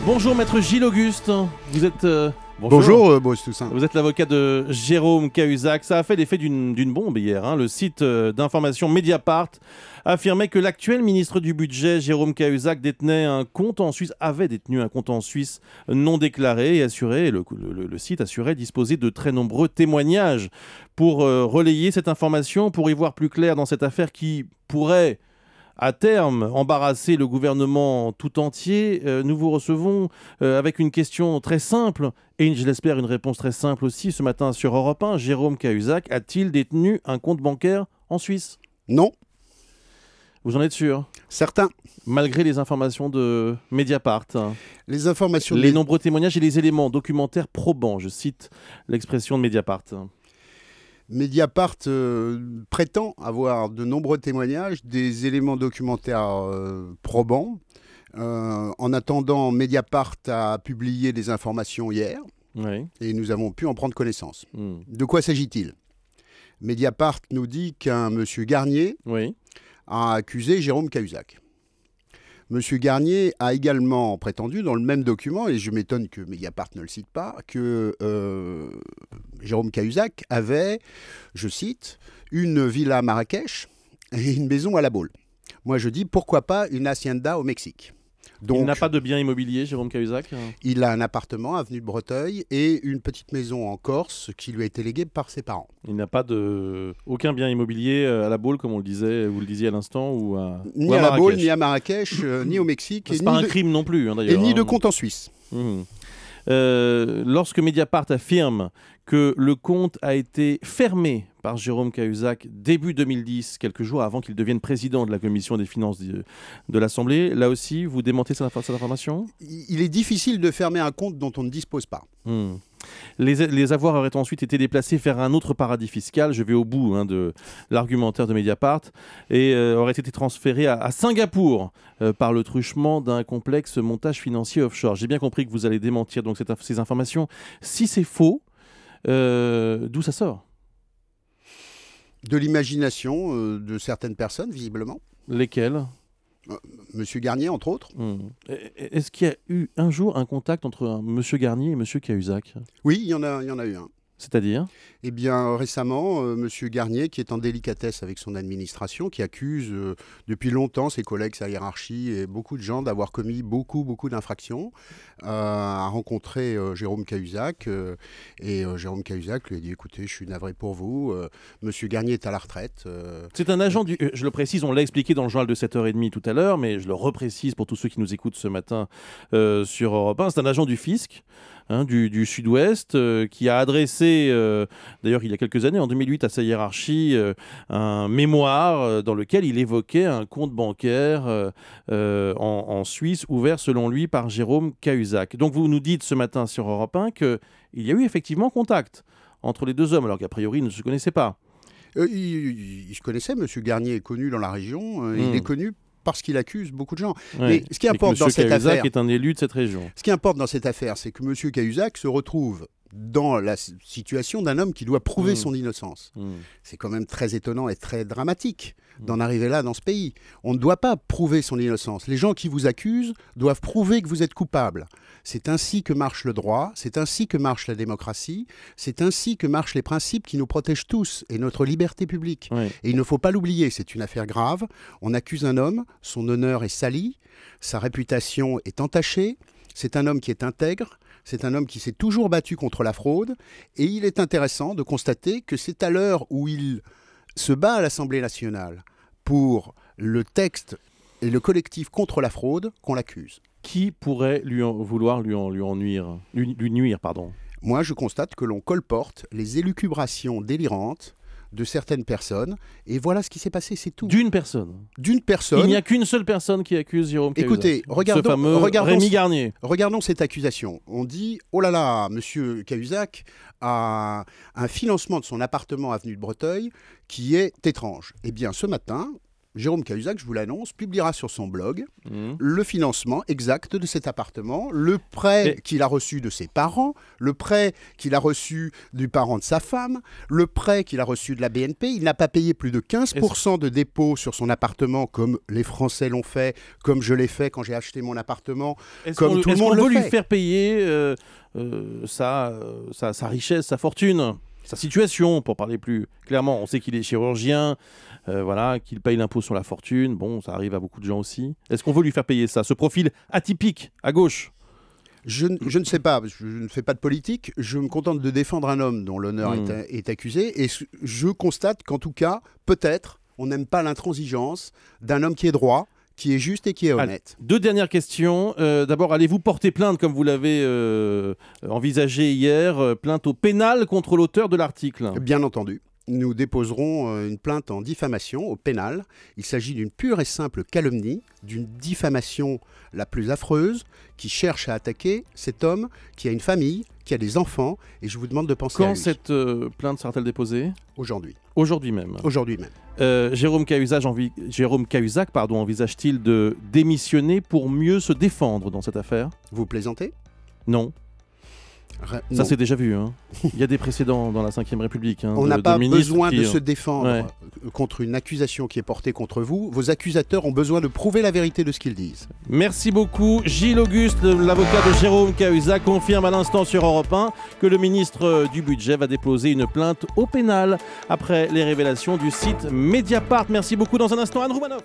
Bonjour maître Gilles Auguste, vous êtes... Bonjour Boris Toussaint. Vous êtes l'avocat de Jérôme Cahuzac. Ça a fait l'effet d'une bombe hier. Hein. Le site d'information Mediapart affirmait que l'actuel ministre du Budget, Jérôme Cahuzac, avait détenu un compte en Suisse non déclaré et le site assurait disposer de très nombreux témoignages pour relayer cette information, pour y voir plus clair dans cette affaire qui pourrait à terme embarrasser le gouvernement tout entier. Nous vous recevons avec une question très simple et je l'espère une réponse très simple aussi ce matin sur Europe 1. Jérôme Cahuzac a-t-il détenu un compte bancaire en Suisse? Non. Vous en êtes sûr? Certain. Malgré les informations de Mediapart, les informations les nombreux témoignages et les éléments documentaires probants, je cite l'expression de Mediapart. Mediapart prétend avoir de nombreux témoignages, des éléments documentaires probants. En attendant, Mediapart a publié des informations hier, oui, et nous avons pu en prendre connaissance. De quoi s'agit-il? Mediapart nous dit qu'un monsieur Garnier a accusé Jérôme Cahuzac. Monsieur Garnier a également prétendu dans le même document, et je m'étonne que Mediapart ne le cite pas, que Jérôme Cahuzac avait, je cite, une villa à Marrakech et une maison à La Baule. Moi je dis pourquoi pas une hacienda au Mexique. Donc, il n'a pas de bien immobilier, Jérôme Cahuzac? Il a un appartement avenue de Breteuil et une petite maison en Corse qui lui a été léguée par ses parents. Il n'a pas aucun bien immobilier à La Baule, comme vous le disiez à l'instant, ni à La Baule, ni à Marrakech, ni au Mexique. C'est pas un crime non plus, d'ailleurs. Et ni de compte en Suisse. Lorsque Mediapart affirme que le compte a été fermé par Jérôme Cahuzac début 2010, quelques jours avant qu'il devienne président de la commission des finances de l'Assemblée, là aussi, vous démentez cette information? Il est difficile de fermer un compte dont on ne dispose pas. Les avoirs auraient ensuite été déplacés vers un autre paradis fiscal, je vais au bout de l'argumentaire de Mediapart, et auraient été transférés à Singapour par le truchement d'un complexe montage financier offshore. J'ai bien compris que vous allez démentir donc ces informations. Si c'est faux, d'où ça sort? De l'imagination de certaines personnes, visiblement. Lesquelles? Monsieur Garnier, entre autres. Est-ce qu'il y a eu un jour un contact entre Monsieur Garnier et Monsieur Cahuzac? Oui, il y en a eu un. C'est-à-dire? Eh bien, récemment, Monsieur Garnier, qui est en délicatesse avec son administration, qui accuse depuis longtemps ses collègues, sa hiérarchie et beaucoup de gens d'avoir commis beaucoup d'infractions, a rencontré Jérôme Cahuzac. Et Jérôme Cahuzac lui a dit, écoutez, je suis navré pour vous, Monsieur Garnier est à la retraite. C'est un agent du... je le précise, on l'a expliqué dans le journal de 7h30 tout à l'heure, mais je le reprécise pour tous ceux qui nous écoutent ce matin sur Europe 1, c'est un agent du fisc. Du Sud-Ouest, qui a adressé, d'ailleurs il y a quelques années, en 2008, à sa hiérarchie, un mémoire dans lequel il évoquait un compte bancaire en Suisse, ouvert selon lui par Jérôme Cahuzac. Donc vous nous dites ce matin sur Europe 1 qu'il y a eu effectivement contact entre les deux hommes, alors qu'a priori ils ne se connaissaient pas. Il se connaissait, M. Garnier est connu dans la région, il est connu parce qu'il accuse beaucoup de gens. Ouais. Mais ce qui importe dans cette affaire, est un élu de cette région. Ce qui importe dans cette affaire, c'est que M. Cahuzac se retrouve dans la situation d'un homme qui doit prouver son innocence. C'est quand même très étonnant et très dramatique d'en arriver là dans ce pays. On ne doit pas prouver son innocence. Les gens qui vous accusent doivent prouver que vous êtes coupable. C'est ainsi que marche le droit, c'est ainsi que marche la démocratie, c'est ainsi que marchent les principes qui nous protègent tous et notre liberté publique. Oui. Et il ne faut pas l'oublier, c'est une affaire grave. On accuse un homme, son honneur est sali, sa réputation est entachée, c'est un homme qui est intègre, c'est un homme qui s'est toujours battu contre la fraude, et il est intéressant de constater que c'est à l'heure où il se bat à l'Assemblée nationale pour le texte et le collectif contre la fraude qu'on l'accuse. Qui pourrait vouloir lui nuire, pardon. Moi, je constate que l'on colporte les élucubrations délirantes de certaines personnes, et voilà ce qui s'est passé, c'est tout. D'une personne. D'une personne. Il n'y a qu'une seule personne qui accuse Jérôme Cahuzac. Écoutez, regardons Rémi Garnier. Regardons cette accusation. On dit, oh là là, monsieur Cahuzac a un financement de son appartement avenue de Breteuil qui est étrange. Eh bien, ce matin, Jérôme Cahuzac, je vous l'annonce, publiera sur son blog le financement exact de cet appartement, le prêt qu'il a reçu de ses parents, le prêt qu'il a reçu du parent de sa femme, le prêt qu'il a reçu de la BNP. Il n'a pas payé plus de 15% de dépôt sur son appartement, comme les Français l'ont fait, comme je l'ai fait quand j'ai acheté mon appartement, comme tout le monde le fait. Est-ce qu'on veut lui faire payer sa richesse, sa fortune, sa situation, pour parler plus clairement? On sait qu'il est chirurgien, voilà, qu'il paye l'impôt sur la fortune. Bon, ça arrive à beaucoup de gens aussi. Est-ce qu'on veut lui faire payer ça, ce profil atypique à gauche? Je ne sais pas, je ne fais pas de politique, je me contente de défendre un homme dont l'honneur est accusé, et je constate qu'en tout cas, peut-être, on n'aime pas l'intransigeance d'un homme qui est droit, qui est juste et qui est honnête. Deux dernières questions. D'abord, allez-vous porter plainte, comme vous l'avez envisagé hier, plainte au pénal contre l'auteur de l'article? Bien entendu. Nous déposerons une plainte en diffamation au pénal. Il s'agit d'une pure et simple calomnie, d'une diffamation la plus affreuse, qui cherche à attaquer cet homme qui a une famille, qui a des enfants, et je vous demande de penser à lui. Quand cette plainte sera-t-elle déposée? Aujourd'hui. Aujourd'hui même. Aujourd'hui même. Jérôme Cahuzac, envisage-t-il de démissionner pour mieux se défendre dans cette affaire? Vous plaisantez? Non. Ça c'est déjà vu. Hein. Il y a des précédents dans la Ve République. Hein, on n'a pas besoin de se défendre contre une accusation qui est portée contre vous. Vos accusateurs ont besoin de prouver la vérité de ce qu'ils disent. Merci beaucoup. Gilles Auguste, l'avocat de Jérôme Cahuzac, confirme à l'instant sur Europe 1 que le ministre du Budget va déposer une plainte au pénal après les révélations du site Mediapart. Merci beaucoup. Dans un instant, Anne Roumanoff.